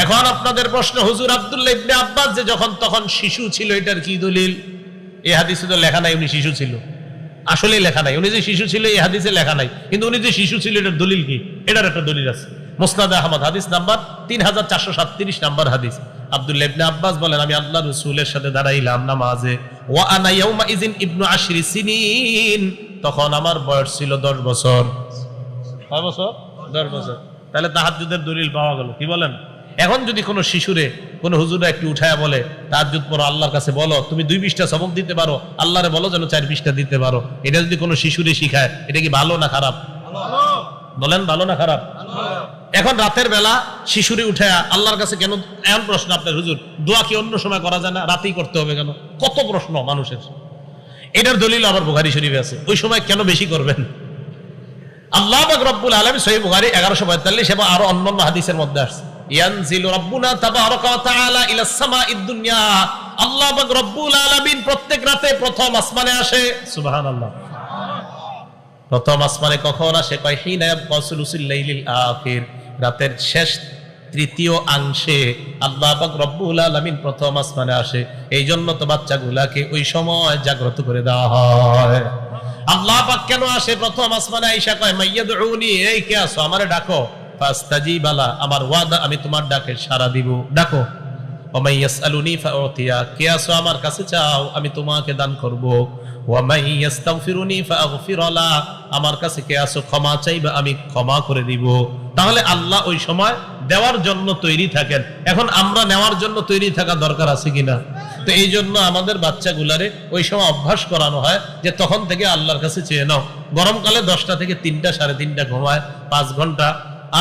এখন আপনাদের প্রশ্ন, হুজুর আব্দুল্লাহ ইবনে আব্বাস যে যখন তখন শিশু ছিল, এটার কি দলিল? এই হাদিসে তো লেখা নাই উনি শিশু ছিল। আসলেই লেখা নাই উনি যে শিশু ছিল, এই হাদিসে লেখা নাই। কিন্তু উনি যে শিশু ছিল, এটার দলিল কি? এটার একটা দলিল আছে। মুসনাদ আহমদ হাদিস নাম্বার 3437 নাম্বার হাদিস। আব্দুল্লাহ ইবনে আব্বাস বলেন, আমি আল্লাহ রাসূলের সাথে দাঁড়াইলাম নামাজে। ওয়া আনা ইয়াউমা ইযিন ইবনু 10 সিনিন, তখন আমার বয়স ছিল 10 বছর। কয় বছর? 10 বছর। তাহলে তাহাজ্জুদের দলিল পাওয়া গেল। কি বলেন? এখন যদি কোনো শিশুরে কোন হুজুরা একটু উঠায়া বলে, তাহাজ্জুদ পড়ো, আল্লাহর কাছে বলো, তুমি 2 পৃষ্ঠা সবক দিতে পারো, আল্লাহরে বলো যেন 4 পৃষ্ঠা দিতে পারো, এটা যদি কোনো শিশুরে শিখায়, এটা কি ভালো না খারাপ? বলেন, ভালো না খারাপ? এখন রাতের বেলা শিশুরে উঠায়া আল্লাহর কাছে কেন? এমন প্রশ্ন আপনার, হুজুর দোয়া কি অন্য সময় করা যায় না, রাতেই করতে হবে কেন? কত প্রশ্ন মানুষের। এটার দলিল আবার বুখারী শরীফে আছে, ওই সময় কেন বেশি করবেন? আল্লাহ পাক রব্বুল আলামিন সহিহ বুখারী 1145 এবং আরো অন্যান্য হাদিসের মধ্যে আসছে, ইয়ানজিলু রাব্বুনা তাবারাকা ওয়া তাআলা ইলাস সামাঈদ দুনিয়া, আল্লাহ পাক রব্বুল আলামিন প্রত্যেক রাতে প্রথম আসমানে আসে। সুবহানাল্লাহ। প্রথম আসমানে কখন আসে? কয় হিনা ইয়াবকা সুলুসুল লাইলিল আখির, রাতের শেষ তৃতীয় অংশে আল্লাহ পাক রব্বুল আলামিন প্রথম আসমানে আসে। এই জন্য তো বাচ্চাগুলাকে ওই সময় জাগ্রত করে দেওয়া হয়। আল্লাহ পাক কেন আসে প্রথম আসমানে? আয়েশা কয়, মাইয়াদউনি, এই কে আছো, আমারে ডাকো। ফাস্তাজিবা লা, আমার ওয়াদা আমি তোমার ডাকে সাড়া দিব, ডাকো। ওয়া মাইয়াসআলুনি ফাউতিয়া, কে আছো আমার কাছে চাও, আমি তোমাকে দান করব। ওয়া মাইয়াস্তাগফিরুনি ফাগফির লা, আমার কাছে কে আছো ক্ষমা চাইবা, আমি ক্ষমা করে দিব। তাহলে আল্লাহ ওই সময় দেওয়ার জন্য তৈরি থাকেন। এখন আমরা নেওয়ার জন্য তৈরি থাকা দরকার আছে কিনা? তো এই জন্য আমাদের বাচ্চাগুলারে ওই সময় অভ্যাস করানো হয় যে তখন থেকে আল্লাহর কাছে চেয়ে নাও। গরমকালে 10টা থেকে 3টা 3:30 ঘুমায় 5 ঘন্টা,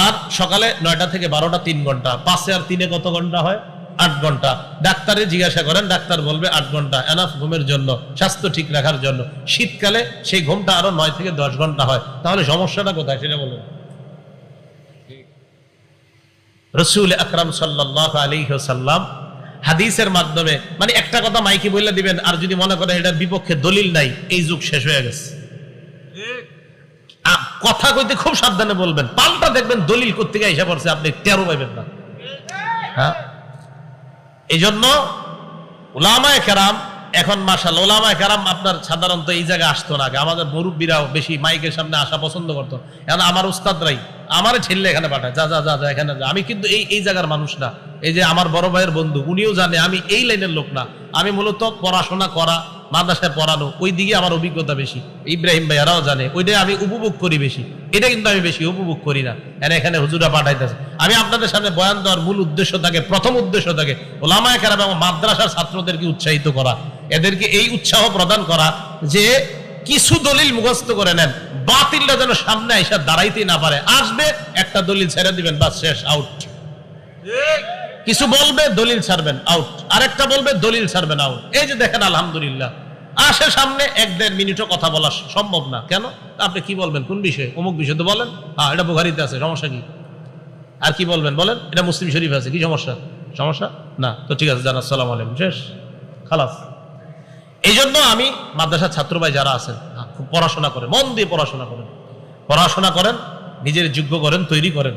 আর সকালে 9টা থেকে 12টা 3 ঘন্টা, 5 আর 3 কত ঘন্টা হয়? 8 ঘন্টা। ডাক্তারে জিজ্ঞাসা করেন, ডাক্তার বলবে 8 ঘন্টা এনাফ ঘুমের জন্য, স্বাস্থ্য ঠিক রাখার জন্য। শীতকালে সেই ঘুমটা আরো 9 থেকে 10 ঘন্টা হয়। তাহলে সমস্যাটা কোথায় সেটা বলুন। রাসূল আকরাম সাল্লাল্লাহু আলাইহি ওয়াসাল্লাম হাদিসের মাধ্যমে, মানে একটা কথা মাইকে বলে দিবেন, আর যদি মনে করেন এটার বিপক্ষে দলিল নাই, এই যুগ শেষ হয়ে গেছে। কথা কইতে খুব সাবধানে বলবেন, পাল্টা দেখবেন দলিল করতে গিয়ে এসে পড়ছে, আপনি টেরও পাইবেন না। হ্যাঁ, এই জন্য উলামায়ে কেরাম, এখন মাশাআল্লাহ উলামায়ে কেরাম আপনার সাধারণত এই জায়গায় আসতো না আগে। আমাদের মুরব্বীরাও বেশি মাইকের সামনে আসা পছন্দ করতো। এখন আমার উস্তাদরাই আমারে ঠেললে এখানে পাঠায়, যা যা যা যা এখানে যা। আমি কিন্তু এই জায়গার মানুষ না। এই যে আমার বড় ভাইয়ের বন্ধু, উনিও জানে আমি এই লাইনের লোক না। আমি মূলত পড়াশোনা করা, মাদ্রাসায় পড়ানো, ওই দিকে আমার অভিজ্ঞতা বেশি। ইব্রাহিম ভাইয়ারাও জানে, ওইটাই আমি উপভোগ করি বেশি। এটা কিন্তু আমি বেশি উপভোগ করি না। এখানে হুজুরা পাঠাইতেছে। আমি আপনাদের সামনে বয়ান দেওয়ার মূল উদ্দেশ্য থাকে, প্রথম উদ্দেশ্য থাকে উলামায়ে কেরাম এবং মাদ্রাসার ছাত্রদেরকে উৎসাহিত করা, এদেরকে এই উৎসাহ প্রদান করা যে কিছু দলিল মুখস্থ করে নেন, বাতিলটা যেন সামনে এসে দাঁড়াইতেই না পারে। আসবে একটা দলিল ছেড়ে দিবেন, বাস শেষ, আউট। কিছু বলবে দলিল ছাড়বেন, আউট। আরেকটা বলবে দলিল ছাড়বেন, আউট। এই যে দেখেন আলহামদুলিল্লাহ, আসে সামনে 1-1.5 মিনিটও কথা বলা সম্ভব না। কেন? আপনি কি বলবেন, কোন বিষয়ে? অমুক বিষয় তো বলেন, হ্যাঁ এটা বুখারীতে আছে, সমস্যা কি? আর কি বলবেন বলেন, এটা মুসলিম শরীফ আছে, কি সমস্যা? সমস্যা না তো ঠিক আছে, জান আসসালামু আলাইকুম, শেষ, খালাস। এই জন্য আমি মাদ্রাসার ছাত্র ভাই যারা আছেন, খুব পড়াশোনা করেন, মন দিয়ে পড়াশোনা করেন, পড়াশোনা করেন, নিজের যোগ্য করেন, তৈরি করেন।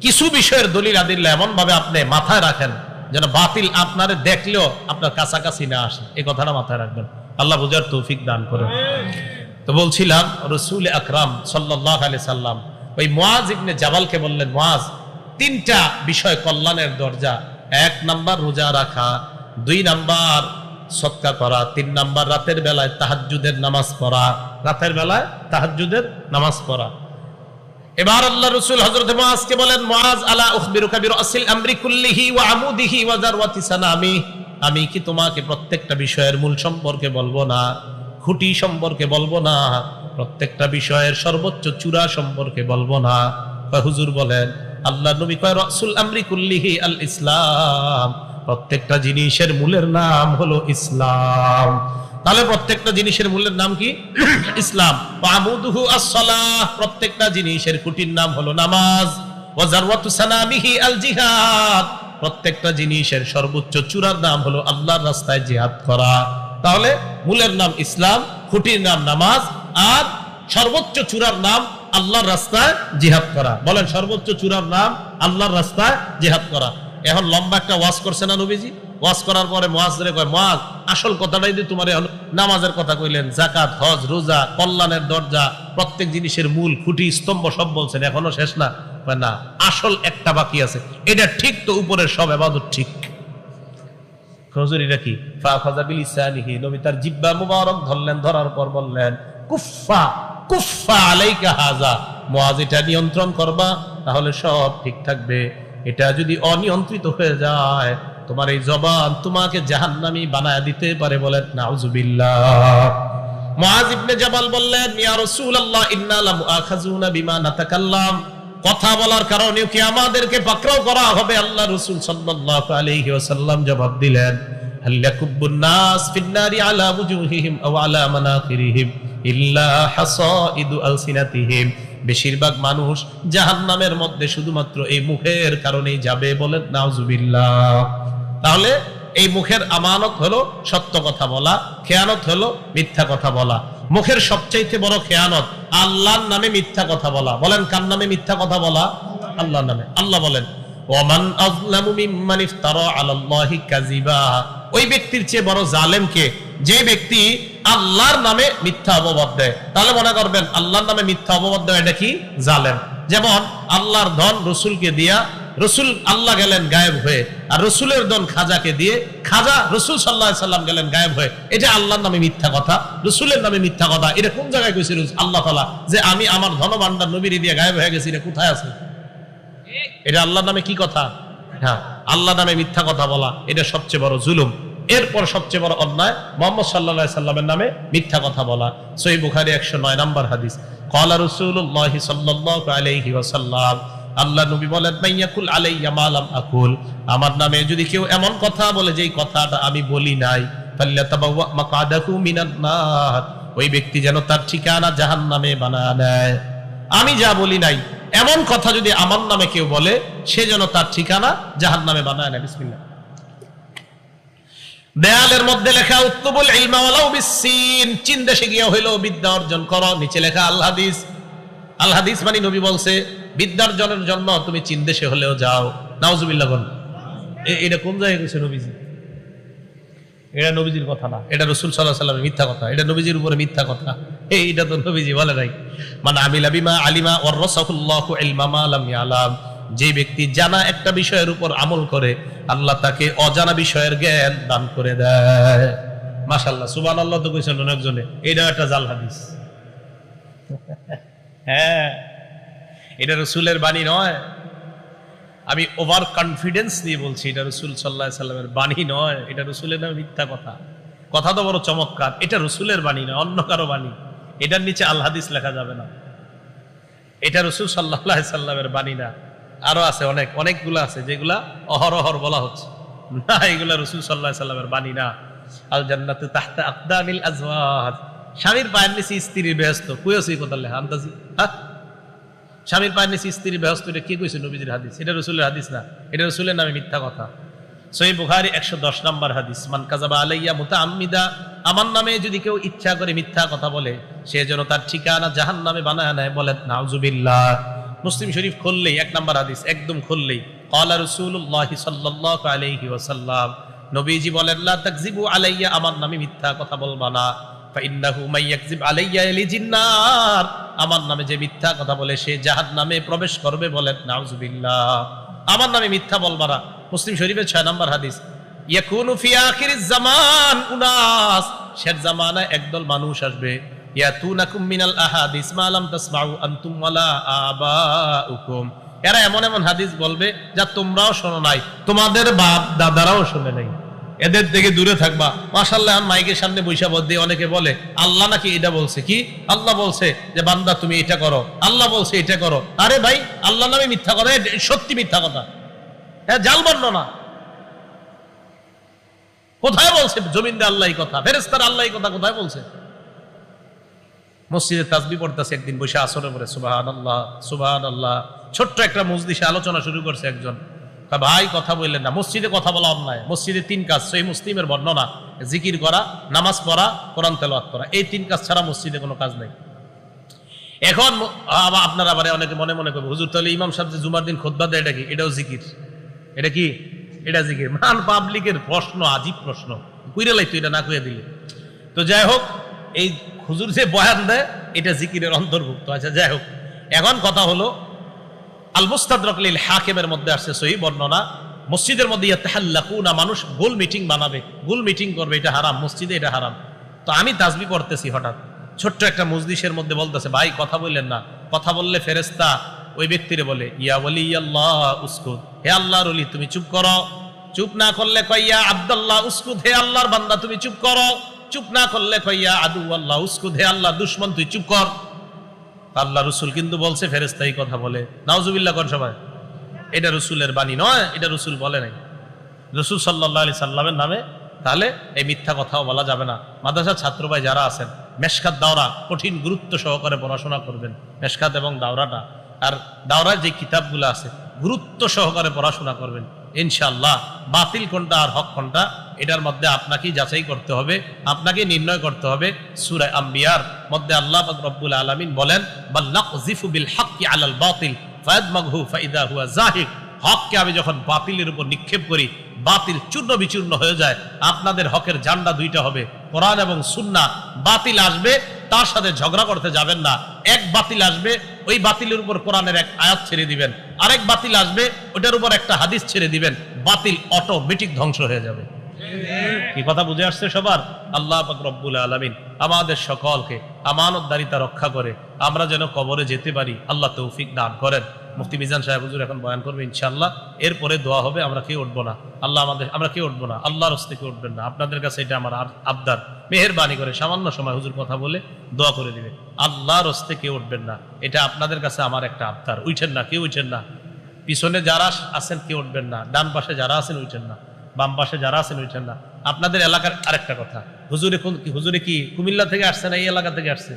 কিছু বিষয়ের দলিল আদিল্লা এমন ভাবে আপনি মাথায় রাখেন যেন বাতিল আপনারে দেখলেও আপনার কাছাকাছি না আসে। এই কথাটা মাথায় রাখবেন। আল্লাহ বুঝার তৌফিক দান করেন। তো বলছিলাম, রাসূল আকরাম সাল্লাল্লাহু আলাইহি সাল্লাম ওই মুআজ ইবনে জাবালকে বললেন, মুআজ, 3টা বিষয় কল্যাণের দরজা। 1 নাম্বার রোজা রাখা, 2 নাম্বার সদকা করা, 3 নাম্বার রাতের বেলায় তাহাজ্জুদের নামাজ পড়া। রাতের বেলায় তাহাজ্জুদের নামাজ পড়া। এবার আল্লাহ রাসূল হযরত মুআজকে বলেন, মুআজ, আলা উখবিরুকা বিরাসিল আমরি কুল্লিহি ওয়া আমুদিহি ওয়া যারওয়াতি সানামি। আমি কি তোমাকে প্রত্যেকটা বিষয়ের মূল সম্পর্কে বলবো না, খুঁটি সম্পর্কে বলবো না, প্রত্যেকটা বিষয়ের সর্বোচ্চ চূড়া সম্পর্কে বলবো না? হুজুর বলেন, আল্লাহ নবী কয়, রাসূল আমরি কুল্লিহি আল ইসলাম। প্রত্যেকটা জিনিসের মূলের নাম হলো ইসলাম। তাহলে প্রত্যেকটা জিনিসের মূলের নাম কি? ইসলাম। ওয়ামুদুহু আস-সালাহ, প্রত্যেকটা জিনিসের খুঁটির নাম হলো নামাজ। ওয়া যারওয়াতু সানামিহি আল জিহাদ, প্রত্যেকটা জিনিসের সর্বোচ্চ চূড়ার নাম হলো আল্লাহর রাস্তায় জিহাদ করা। তাহলে মূলের নাম ইসলাম, খুঁটির নাম নামাজ, আর সর্বোচ্চ চূড়ার নাম আল্লাহর রাস্তায় জিহাদ করা। বলেন, সর্বোচ্চ চূড়ার নাম আল্লাহর রাস্তায় জিহাদ করা। এখন লম্বা একটা ওয়াজ করছে না নবীজি? ওয়াজ করার পরে মুআজরে কয়, মুআজ, আসল কথাটাই দিয়ে তোমার নামাজের কথা কইলেন, যাকাত, হজ, রোজা, কল্যাণের দরজা, প্রত্যেক জিনিসের মূল, খুঁটি, স্তম্ভ সব বলছেন, এখনো শেষ না? না, আসল একটা বাকি আছে। এটা ঠিক তো উপরের সব ইবাদত ঠিক। হুজুর এটা কি? ফাখাযা বিলিসানিহি, নবী তার জিহ্বা মুবারক ধরলেন, ধরার পর বললেন, কুফা কুফা আলাইকা হাযা, মুআজ এটা নিয়ন্ত্রণ করবা, তাহলে সব ঠিক থাকবে। এটা যদি অনিয়ন্ত্রিত হয়ে যায়, তোমার এই জবান তোমাকে জাহান্নামী বানায় দিতে পারে। বলেন নাউযুবিল্লাহ। মুআজ ইবনে জাবাল বললেন, ইয়া রাসূলুল্লাহ, ইন্না লামুআখাযুনা বিমা নাতাকাল্লাম, কথা বলার কারণে কি আমাদেরকে পাকড়াও করা হবে? আল্লাহ রাসূল সাল্লাল্লাহু আলাইহি ওয়াসাল্লাম জবাব দিলেন, হাল ইয়াকুব্বুন নাস ফিন নারি আলা ওয়ুজুহিহিম আও আলা মানাখিরিহিম ইল্লা হাসাইদু আলসিনাতিহিম, বেশিরভাগ মানুষ জাহান্নামের মধ্যে শুধুমাত্র এই মুখের কারণেই যাবে। বলেন নাউযুবিল্লাহ। তাহলে এই মুখের আমানত হলো সত্য কথা বলা, খেয়ানত হলো মিথ্যা কথা বলা। মুখের সবচাইতে বড় খেয়ানত আল্লাহর নামে মিথ্যা কথা বলা। বলেন, কার নামে মিথ্যা কথা বলা? আল্লাহর নামে। আল্লাহ বলেন, ওয়ামান আযলামু মিম্মান ইফতারা আলাল্লাহি কাযিবা, ওই ব্যক্তির চেয়ে বড় জালেম কে, যে ব্যক্তি আল্লাহর নামে মিথ্যা অপবাদ দেয়। তাহলে মনে করবেন, আল্লাহর নামে মিথ্যা অপবাদ দেয়, এটা কি? জালেম। যেমন আল্লাহর ধন রসুলকে দিয়া, রসুল আল্লাহ গেলেন গায়েব হয়ে, আর রসুলের ধন খাজাকে দিয়ে, খাজা রসুল সাল্লাল্লাহু আলাইহি সাল্লাম গেলেন গায়েব হয়ে। এটা আল্লাহর নামে মিথ্যা কথা, রসুলের নামে মিথ্যা কথা। এটা কোন জায়গায় কইছে আল্লাহ তাআলা যে আমি আমার ধন ভান্ডার নবীর দিয়ে গায়েব হয়ে গেছি? এটা কোথায় আছে? এটা আল্লাহর নামে কি কথা? হ্যাঁ, আল্লাহর নামে মিথ্যা কথা বলা, এটা সবচেয়ে বড় জুলুম। এরপর সবচেয়ে বড় অন্যায় মুহাম্মদ সাল্লাল্লাহু আলাইহি সাল্লামের নামে মিথ্যা কথা বলা। সহিহ বুখারী 109 নম্বর হাদিস, ক্বালা রাসূলুল্লাহ সাল্লাল্লাহু আলাইহি ওয়াসাল্লাম, আল্লাহ নবী বলেন মাইয়াকুল আলাইয়া মা লাম আকুল, আমার নামে যদি কেউ এমন কথা বলে যেই কথাটা আমি বলি নাই, ফাল্যাতাবাওয়া মাকআদাহু মিনান নার, ওই ব্যক্তি যেন তার ঠিকানা জাহান্নামে বানায় নেয়। আমি যা বলি নাই এমন কথা যদি আমার নামে কেউ বলে, সে যেন তার ঠিকানা জাহান্নামে বানায় নেয়। বিসমিল্লাহ। দেয়ালের মধ্যে লেখা উত্তুবুল ইলমা ওয়ালাউ বিসসিন, চীন দেশে গিয়ে হইলো বিদ্যা অর্জন করো, নিচে লেখা আল হাদিস। আল হাদিস মানে নবী বলছে বিদ্যার্জনের জন্য তুমি চীন দেশে হলেও যাও। নাউজুবিল্লাহ বল। এটা কোন জায়গায় গেছে নবীজি? এটা নবীজির কথা না, এটা রাসূল সাল্লাল্লাহু আলাইহি ওয়াসাল্লামের মিথ্যা কথা, এটা নবীজির উপরে মিথ্যা কথা। এইটা তো নবীজি বলে নাই। মান আমিলা বিমা আলিমা ওয়ারাসাহুল্লাহু ইলমা মা লাম ইয়ালাম, যে ব্যক্তি জানা একটা বিষয়ের উপর আমল করে আল্লাহ তাকে অজানা বিষয়ের জ্ঞান দান করে দেয়। মাশাআল্লাহ, সুবহানাল্লাহ তো কইছেন অনেকজনে। এটাও একটা জাল হাদিস। হ্যাঁ, এটা রাসূলের বাণী নয়। আমি ওভার কনফিডেন্স দিয়ে বলছি, এটা রাসূল সাল্লাল্লাহু আলাইহি সাল্লামের বাণী নয়, এটা রাসূলের নামে মিথ্যা কথা। কথা তো বড় চমৎকার, এটা রাসূলের বাণী নয়, অন্য কারো বাণী। এটার নিচে আল হাদিস লেখা যাবে না। এটা রাসূল সাল্লাল্লাহু আলাইহি সাল্লামের বাণী না। আরো আছে অনেকগুলো আছে যেগুলা অহরহর বলা হচ্ছে না, এগুলা রাসূল সাল্লাল্লাহু আলাইহি সাল্লামের বাণী না। আল জান্নাতু তাহতা আকদামিল আজওয়াজ, স্বামীর পায়ের নিচে স্ত্রীর বেহেশত। কইছি কথা লেখা আন্দাজি? হ্যাঁ, স্বামীর পায়ের নিচে স্ত্রীর বেহেশত, এটা কি কইছে? নবীজির হাদিস, এটা রাসূলের হাদিস না, এটা রাসূলের নামে মিথ্যা কথা। সহিহ বুখারী 110 নম্বর হাদিস, মান কাযাবা আলাইয়া মুতাআম্মিদা, আমার নামে যদি কেউ ইচ্ছা করে মিথ্যা কথা বলে, সে যেন তার ঠিকানা জাহান্নামে বানায় নেয়। বলেন নাউজুবিল্লাহ। মুসলিম শরীফ খুললেই 1 নম্বর হাদিস, একদম খুললেই ক্বালা রাসূলুল্লাহ সাল্লাল্লাহু আলাইহি ওয়াসাল্লাম, নবীজি বলেন লা তাকযিবু আলাইয়া, আমার নামে মিথ্যা কথা বলবা না। ফাইন্নাহু মাইয়াকযিব আলাইয়া ইয়ালিজিন নার, আমার নামে যে মিথ্যা কথা বলে সে জাহান্নামে প্রবেশ করবে। বলেন নাউজুবিল্লাহ। আমার নামে মিথ্যা বলবা না। মুসলিম শরীফের 6 নম্বর হাদিস, ইয়াকুনু ফি আখিরিজ জামান উনাস, শেষ জামানায় একদল মানুষ আসবে, ইয়াতুনাকুম মিনাল আহাদিস মা লাম তাসমাউ আনতুম ওয়ালা আবাউকুম, এরা এমন এমন হাদিস বলবে যা তোমরাও শোনো নাই, তোমাদের বাপ দাদারাও শুনে নাই। এদের থেকে দূরে থাকবা। মাশাআল্লাহ, মাইকের সামনে বৈশা বলতে অনেকে বলে আল্লাহ নাকি এটা বলছে। কি? আল্লাহ বলছে যে বান্দা তুমি এটা করো, আল্লাহ বলছে এটা করো। আরে ভাই, আল্লাহ নামে মিথ্যা কথা, সত্যি মিথ্যা কথা। হ্যাঁ, জাল বর্ণনা। কোথায় বলছে জমিনদার আল্লাহ কথা, ফেরেশতার আল্লাহ কথা কোথায় বলছে? মসজিদে তাসবিহ পড়তেছে একদিন বসে আসরের পরে, সুবহানাল্লাহ সুবহানাল্লাহ। ছোট্ট একটা মজলিসে আলোচনা শুরু করছে একজন, ভাই কথা বললেন না, মসজিদে কথা বলা অন্যায়। মসজিদে 3 কাজ, সহিহ মুসলিমের বর্ণনা, জিকির করা, নামাজ পড়া, কোরআন তেলাওয়াত করা, এই 3 কাজ ছাড়া মসজিদে কোনো কাজ নেই। এখন আপনারা আবার অনেকে মনে মনে করবে, হুজুর তাহলে ইমাম সাহেব যে জুমার দিন খুতবা দেয় এটা কি? এটাও জিকির? এটা কি? এটা জিকির? মান পাবলিকের প্রশ্ন, আজীব প্রশ্ন, কইরা লাইতো এটা না কইয়া দিলে। তো যাই হোক, এই হুজুর যে বয়ান দেয় এটা জিকিরের অন্তর্ভুক্ত। আচ্ছা যাই হোক, এখন কথা হলো আল মুস্তাদরাক লিল হাকিমের মধ্যে আসছে সহিহ বর্ণনা, মসজিদের মধ্যে ইয়াতাহাল্লাকুনা, মানুষ গোল মিটিং বানাবে, গোল মিটিং করবে, এটা হারাম, মসজিদে এটা হারাম। তো আমি তাসবিহ পড়তেছি, হঠাৎ ছোট্ট একটা মজলিসের মধ্যে বলতেছে, ভাই কথা বললেন না, কথা বললে ফেরেশতা ওই ব্যক্তিরে বলে ইয়া ওয়ালিয়াল্লাহ উসকুত, হে আল্লাহর ওলি তুমি চুপ করো। চুপ না করলে কয় ইয়া আব্দুল্লাহ উসকুত, হে আল্লাহর বান্দা তুমি চুপ করো। চুপ না করলে কয় ইয়া আদুওয়াল্লাহ উসকুত, হে আল্লাহ দুশমন তুই চুপ কর। আল্লাহ রসুল কিন্তু বলছে ফেরেশতা এই কথা বলে। নাউজুবিল্লাহ কোন সময়? এটা রসুলের বাণী নয়, এটা রসুল বলে নাই, রসুল সাল্লাল্লাহু আলাইহি সাল্লামের নামে। তাহলে এই মিথ্যা কথাও বলা যাবে না। মাদ্রাসার ছাত্র ভাই যারা আছেন, মেশকাত দাওরা কঠিন গুরুত্ব সহকারে পড়াশোনা করবেন, মেশকাত এবং দাওরাটা। আর দাওরার যে কিতাবগুলো আছে গুরুত্ব সহকারে পড়াশোনা করবেন ইনশাআল্লাহ। বাতিল কোনটা আর হক কোনটা, এটার মধ্যে আপনাকেই যাচাই করতে হবে, আপনাকে নির্ণয় করতে হবে। সূরা আম্বিয়ার মধ্যে আল্লাহ পাক রব্বুল আলামিন বলেন, বাল নাকযিফু বিল হাক্কি আলাল বাতিল ফায়াদমাগহু ফাইদা হুয়া যাহিক, হককে আমি যখন বাতিলের উপর নিক্ষেপ করি, বাতিল চূর্ণ বিচূর্ণ হয়ে যায়। আপনাদের হকের ঝান্ডা দুইটা হবে, কোরআন এবং সুন্নাহ। বাতিল আসবে, তার সাথে ঝগড়া করতে যাবেন না। এক বাতিল আসবে, ওই বাতিলের উপর কোরআনের এক আয়াত ছেড়ে দিবেন। আরেক বাতিল আসবে, ওটার উপর একটা হাদিস ছেড়ে দিবেন। বাতিল অটোমেটিক ধ্বংস হয়ে যাবে। কি কথা বুঝে আসছে সবার? আল্লাহ পাক রব্বুল আলামিন আমাদের সকলকে আমানতদারিতা রক্ষা করে আমরা যেন কবরে যেতে পারি আল্লাহ তৌফিক দান করেন। মুফতি মিজান সাহেব হুজুর এখন বয়ান করবে ইনশাআল্লাহ, এরপরে দোয়া হবে। আমরা কেউ উঠবো না, আমরা কেউ উঠবো না, আল্লাহর হস্তে কেউ উঠবেন না। আপনাদের কাছে এটা আমার আবদার, মেহেরবানি করে সামান্য সময় হুজুর কথা বলে দোয়া করে দিবে। আল্লাহর হস্তে কেউ উঠবেন না, এটা আপনাদের কাছে আমার একটা আবদার। উঠেন না, কেউ উঠেন না। পিছনে যারা আছেন কেউ উঠবেন না, ডান পাশে যারা আছেন উঠেন না, বাম পাশে যারা আছেন উঠেন না। আপনাদের এলাকার আরেকটা কথা, হুজুরে কি কুমিল্লা থেকে আসছে না এই এলাকা থেকে আসছে?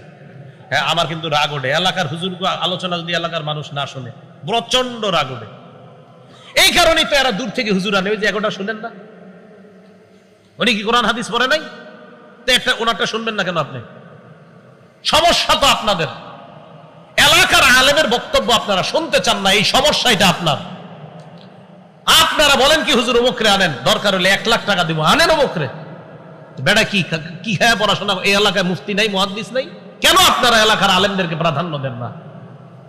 হ্যাঁ, আমার কিন্তু রাগ ওঠে এলাকার হুজুর আলোচনা যদি এলাকার মানুষ না শোনে, প্রচন্ড রাগ ওঠে। এই কারণেই তো এরা দূর থেকে হুজুর আনে, ওই যে এগোটা শুনেন না, উনি কি কোরআন হাদিস পড়ে নাই? তো একটা ওনারটা শুনবেন না কেন আপনি? সমস্যা তো আপনাদের এলাকার আলেমের বক্তব্য আপনারা শুনতে চান না, এই সমস্যা এটা আপনার। আপনারা বলেন কি হুজুর অমুকরে আনেন, দরকার হলে 1 লাখ টাকা দিব, আনেন অমুকরে। বেটা কি কি হ্যাঁ পড়াশোনা, এই এলাকায় মুফতি নাই, মুহাদ্দিস নাই, কেন আপনারা এলাকার আলেমদেরকে প্রাধান্য দেন না?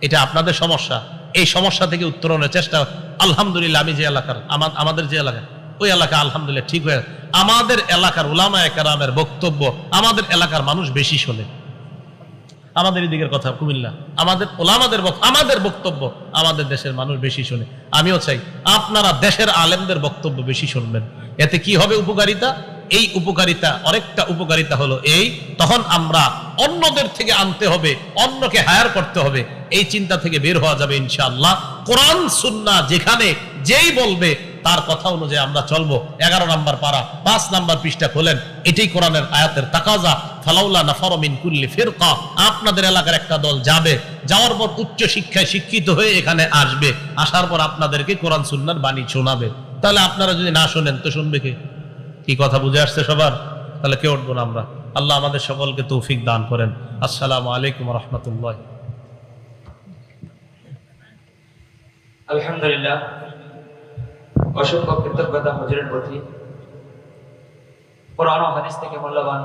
এটা আপনাদের সমস্যা। এই সমস্যা থেকে উত্তরণের চেষ্টা, আলহামদুলিল্লাহ আমি যে এলাকার, আমাদের যে এলাকা, ওই এলাকা আলহামদুলিল্লাহ ঠিক হয়ে, আমাদের এলাকার উলামায়ে কেরামের বক্তব্য আমাদের এলাকার মানুষ বেশি শোনে। আমাদের এদিকের কথা কুমিল্লা, আমাদের ওলামাদের আমাদের বক্তব্য আমাদের দেশের মানুষ বেশি শোনে। আমিও চাই আপনারা দেশের আলেমদের বক্তব্য বেশি শুনবেন। এতে কি হবে উপকারিতা? এই উপকারিতা, অনেকটা উপকারিতা হলো এই, তখন আমরা অন্যদের থেকে আনতে হবে, অন্যকে হায়ার করতে হবে, এই চিন্তা থেকে বের হওয়া যাবে ইনশাআল্লাহ। কোরআন সুন্নাহ যেখানে যেই বলবে তার কথা অনুযায়ী আমরা চলবো। 11 নম্বর পারা 5 নম্বর পৃষ্ঠা খোলেন, এটাই কোরআনের আয়াতের তাকাজা। ফালাউলা নাফারু মিন কুল্লি ফিরকা, আপনাদের এলাকার একটা দল যাবে, যাওয়ার পর উচ্চ শিক্ষায় শিক্ষিত হয়ে এখানে আসবে, আসার পর আপনাদেরকে কোরআন সুন্নাহর বাণী শোনাবে। তাহলে আপনারা যদি না শোনেন তো শুনবে কে? কি কথা বুঝে আসছে সবার? তাহলে কে উঠবো না আমরা? আল্লাহ আমাদের সকলকে তৌফিক দান করেন। আসসালামু আলাইকুম ওয়া রাহমাতুল্লাহ। আলহামদুলিল্লাহ, অসংখ্য কৃতজ্ঞতা হুজুরের প্রতি। কোরআন ও হাদিস থেকে মূল্যবান